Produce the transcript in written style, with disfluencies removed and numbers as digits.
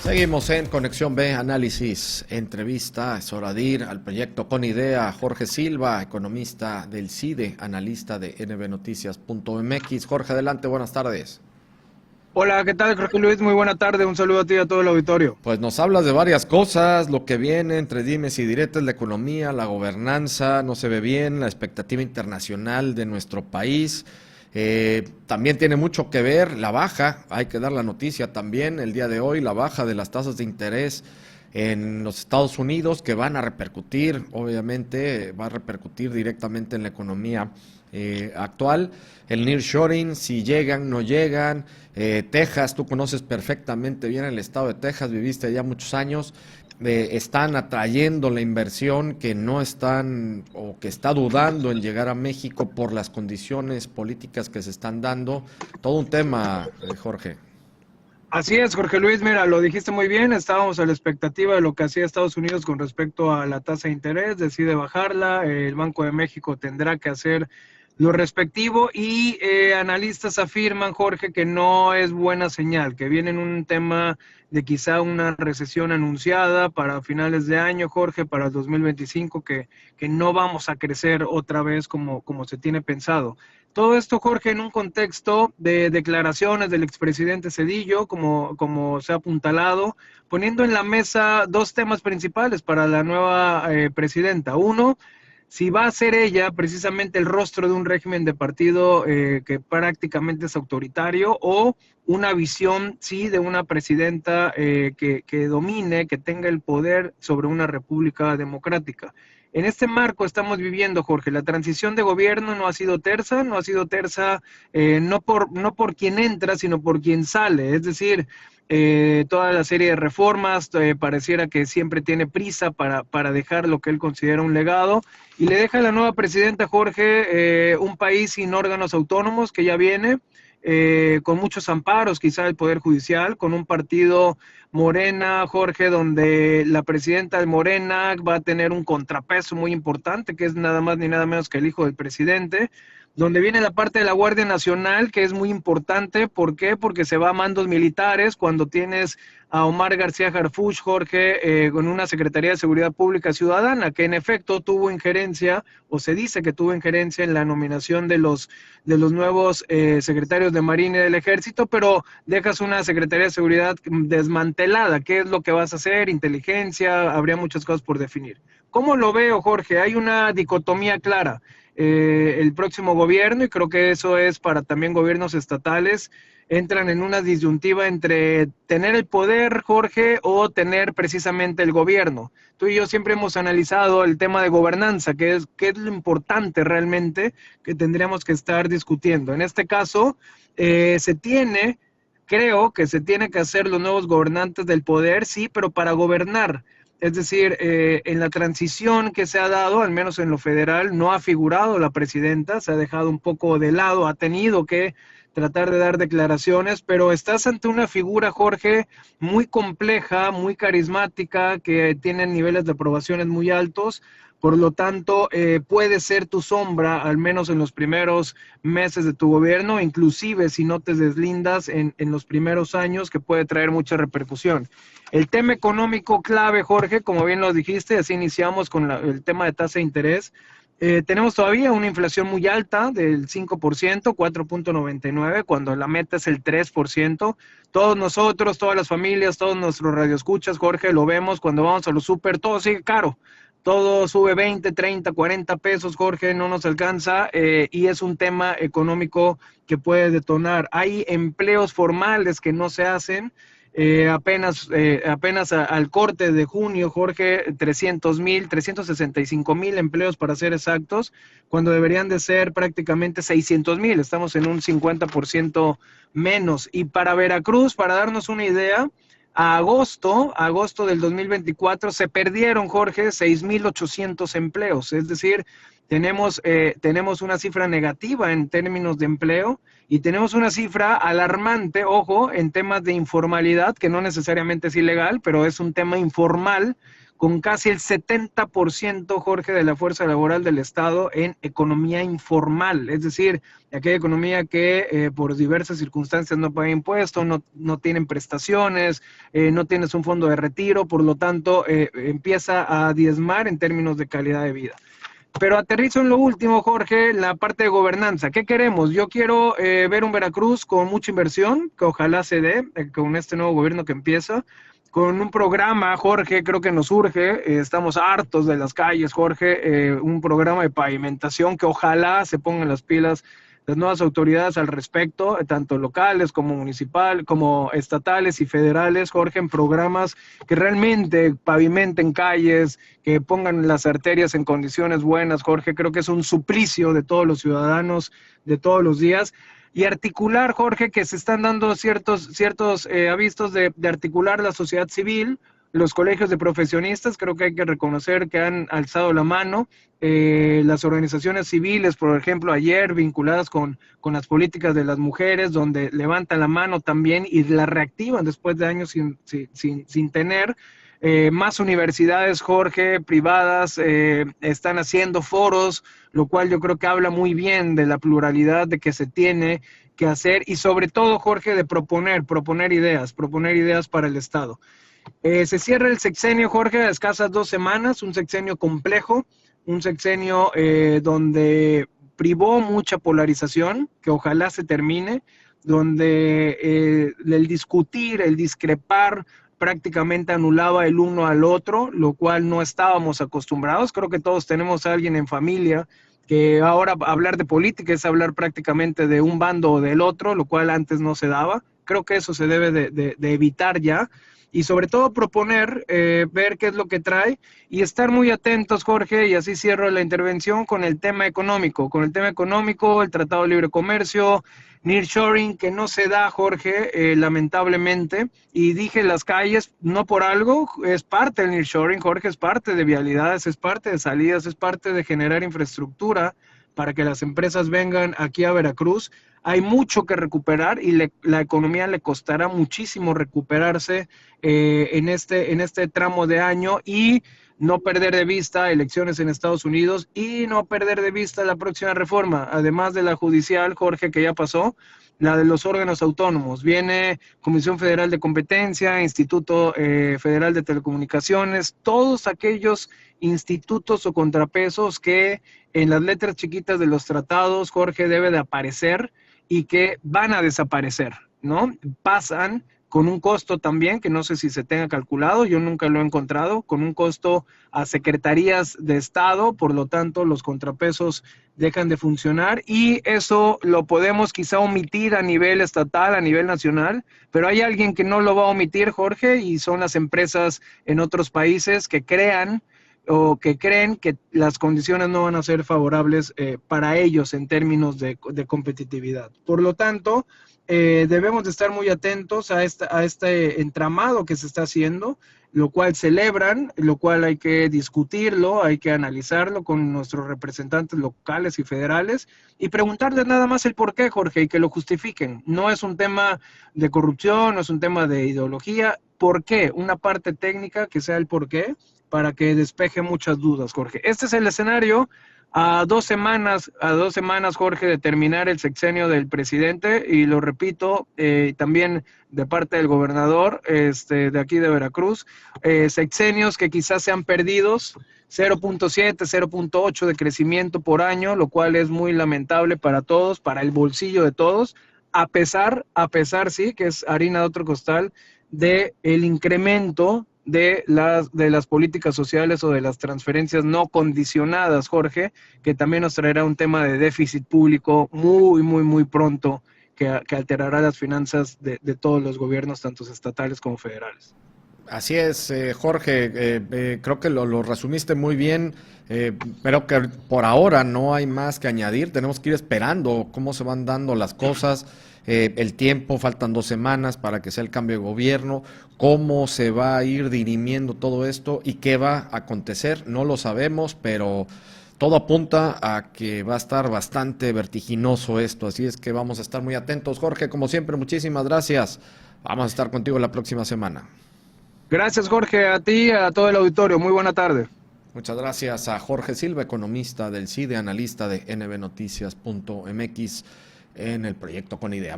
Seguimos en Conexión B, análisis, entrevista, es hora de ir al proyecto Con Idea. Jorge Silva, economista del CIDE, analista de nbnoticias.mx. Jorge, adelante, buenas tardes. Hola, ¿qué tal, Jorge Luis? Muy buena tarde, un saludo a ti y a todo el auditorio. Pues nos hablas de varias cosas, lo que viene entre dimes y diretes, la economía, la gobernanza, no se ve bien, la expectativa internacional de nuestro país. También tiene mucho que ver la baja, hay que dar la noticia también el día de hoy, la baja de las tasas de interés en los Estados Unidos, que van a repercutir, obviamente, va a repercutir directamente en la economía actual. El nearshoring, si llegan, no llegan. Texas, tú conoces perfectamente bien el estado de Texas, viviste allá muchos años. Están atrayendo la inversión que no están o que está dudando en llegar a México por las condiciones políticas que se están dando. Todo un tema, Jorge. Así es, Jorge Luis, mira, lo dijiste muy bien, estábamos a la expectativa de lo que hacía Estados Unidos con respecto a la tasa de interés, decide bajarla, el Banco de México tendrá que hacer lo respectivo y analistas afirman, Jorge, que no es buena señal, que viene en un tema de quizá una recesión anunciada para finales de año, Jorge, para el 2025, que no vamos a crecer otra vez como se tiene pensado. Todo esto, Jorge, en un contexto de declaraciones del expresidente Zedillo, como se ha apuntalado, poniendo en la mesa dos temas principales para la nueva presidenta. Uno, si va a ser ella precisamente el rostro de un régimen de partido que prácticamente es autoritario o una visión, sí, de una presidenta que domine, que tenga el poder sobre una república democrática. En este marco estamos viviendo, Jorge, la transición de gobierno no ha sido tersa, no por quien entra, sino por quien sale, es decir, toda la serie de reformas, pareciera que siempre tiene prisa para dejar lo que él considera un legado, y le deja a la nueva presidenta, Jorge, un país sin órganos autónomos que ya viene, con muchos amparos, quizá del Poder Judicial, con un partido Morena, Jorge, donde la presidenta de Morena va a tener un contrapeso muy importante, que es nada más ni nada menos que el hijo del presidente, donde viene la parte de la Guardia Nacional, que es muy importante. ¿Por qué? Porque se va a mandos militares cuando tienes a Omar García Harfuch, Jorge, con una Secretaría de Seguridad Pública Ciudadana, que en efecto tuvo injerencia, o se dice que tuvo injerencia en la nominación de los nuevos secretarios de Marina y del Ejército, pero dejas una Secretaría de Seguridad desmantelada. ¿Qué es lo que vas a hacer? Inteligencia, habría muchas cosas por definir. ¿Cómo lo veo, Jorge? Hay una dicotomía clara. El próximo gobierno, y creo que eso es para también gobiernos estatales, entran en una disyuntiva entre tener el poder, Jorge, o tener precisamente el gobierno. Tú y yo siempre hemos analizado el tema de gobernanza, qué es lo importante realmente que tendríamos que estar discutiendo. En este caso, creo que se tiene que hacer los nuevos gobernantes del poder, sí, pero para gobernar. Es decir, en la transición que se ha dado, al menos en lo federal, no ha figurado la presidenta, se ha dejado un poco de lado, ha tenido que tratar de dar declaraciones, pero estás ante una figura, Jorge, muy compleja, muy carismática, que tiene niveles de aprobaciones muy altos. Por lo tanto, puede ser tu sombra, al menos en los primeros meses de tu gobierno, inclusive si no te deslindas en los primeros años, que puede traer mucha repercusión. El tema económico clave, Jorge, como bien lo dijiste, así iniciamos con el tema de tasa de interés. Tenemos todavía una inflación muy alta del 5%, 4.99, cuando la meta es el 3%. Todos nosotros, todas las familias, todos nuestros radioescuchas, Jorge, lo vemos cuando vamos a los súper, todo sigue caro. Todo sube 20, 30, 40 pesos, Jorge, no nos alcanza, y es un tema económico que puede detonar. Hay empleos formales que no se hacen. Apenas al corte de junio, Jorge, 365,000 empleos para ser exactos, cuando deberían de ser prácticamente 600,000. Estamos en un 50% menos. Y para Veracruz, para darnos una idea, agosto del 2024 se perdieron, Jorge, 6,800 empleos. Es decir, tenemos una cifra negativa en términos de empleo y tenemos una cifra alarmante, ojo, en temas de informalidad, que no necesariamente es ilegal, pero es un tema informal, con casi el 70%, Jorge, de la fuerza laboral del Estado en economía informal, es decir, aquella economía que por diversas circunstancias no paga impuestos, no tienen prestaciones, no tienes un fondo de retiro, por lo tanto empieza a diezmar en términos de calidad de vida. Pero aterrizo en lo último, Jorge, la parte de gobernanza. ¿Qué queremos? Yo quiero ver un Veracruz con mucha inversión, que ojalá se dé con este nuevo gobierno que empieza, con un programa, Jorge, creo que nos urge, estamos hartos de las calles, Jorge, un programa de pavimentación que ojalá se pongan las pilas las nuevas autoridades al respecto, tanto locales como municipal, como estatales y federales, Jorge, en programas que realmente pavimenten calles, que pongan las arterias en condiciones buenas, Jorge, creo que es un suplicio de todos los ciudadanos de todos los días. Y articular, Jorge, que se están dando ciertos avisos de articular la sociedad civil, los colegios de profesionistas, creo que hay que reconocer que han alzado la mano, las organizaciones civiles, por ejemplo, ayer vinculadas con las políticas de las mujeres, donde levantan la mano también y la reactivan después de años sin tener. Más universidades, Jorge, privadas, están haciendo foros, lo cual yo creo que habla muy bien de la pluralidad de que se tiene que hacer y sobre todo, Jorge, de proponer ideas para el Estado. Se cierra el sexenio, Jorge, a escasas 2 semanas, un sexenio complejo, un sexenio donde privó mucha polarización, que ojalá se termine, donde el discutir, el discrepar, prácticamente anulaba el uno al otro, lo cual no estábamos acostumbrados. Creo que todos tenemos a alguien en familia que ahora hablar de política es hablar prácticamente de un bando o del otro, lo cual antes no se daba. Creo que eso se debe de evitar ya. Y sobre todo proponer, ver qué es lo que trae y estar muy atentos, Jorge, y así cierro la intervención con el tema económico. Con el tema económico, el Tratado de Libre Comercio, nearshoring, que no se da, Jorge, lamentablemente. Y dije las calles, no por algo, es parte del nearshoring, Jorge, es parte de vialidades, es parte de salidas, es parte de generar infraestructura para que las empresas vengan aquí a Veracruz. Hay mucho que recuperar y la economía le costará muchísimo recuperarse en este tramo de año y no perder de vista elecciones en Estados Unidos y no perder de vista la próxima reforma, además de la judicial, Jorge, que ya pasó, la de los órganos autónomos. Viene Comisión Federal de Competencia, Instituto Federal de Telecomunicaciones, todos aquellos institutos o contrapesos que en las letras chiquitas de los tratados, Jorge, debe de aparecer y que van a desaparecer, ¿no? Pasan con un costo también, que no sé si se tenga calculado, yo nunca lo he encontrado, con un costo a secretarías de Estado, por lo tanto los contrapesos dejan de funcionar y eso lo podemos quizá omitir a nivel estatal, a nivel nacional, pero hay alguien que no lo va a omitir, Jorge, y son las empresas en otros países que crean o que creen que las condiciones no van a ser favorables para ellos en términos de competitividad. Por lo tanto, debemos de estar muy atentos a este entramado que se está haciendo, lo cual celebran, lo cual hay que discutirlo, hay que analizarlo con nuestros representantes locales y federales y preguntarles nada más el por qué, Jorge, y que lo justifiquen. No es un tema de corrupción, no es un tema de ideología. ¿Por qué? Una parte técnica que sea el por qué, para que despeje muchas dudas, Jorge. Este es el escenario a 2 semanas, Jorge, de terminar el sexenio del presidente, y lo repito, también de parte del gobernador de aquí de Veracruz, sexenios que quizás sean perdidos, 0.7, 0.8 de crecimiento por año, lo cual es muy lamentable para todos, para el bolsillo de todos, a pesar sí, que es harina de otro costal, de el incremento de las políticas sociales o de las transferencias no condicionadas, Jorge, que también nos traerá un tema de déficit público muy pronto que alterará las finanzas de todos los gobiernos, tanto estatales como federales. Así es, Jorge, creo que lo resumiste muy bien, pero que por ahora no hay más que añadir, tenemos que ir esperando cómo se van dando las cosas, el tiempo, faltan 2 semanas para que sea el cambio de gobierno, cómo se va a ir dirimiendo todo esto y qué va a acontecer, no lo sabemos, pero todo apunta a que va a estar bastante vertiginoso esto, así es que vamos a estar muy atentos. Jorge, como siempre, muchísimas gracias, vamos a estar contigo la próxima semana. Gracias, Jorge, a ti y a todo el auditorio. Muy buena tarde. Muchas gracias a Jorge Silva, economista del CIDE, analista de nbnoticias.mx en el proyecto Con Idea.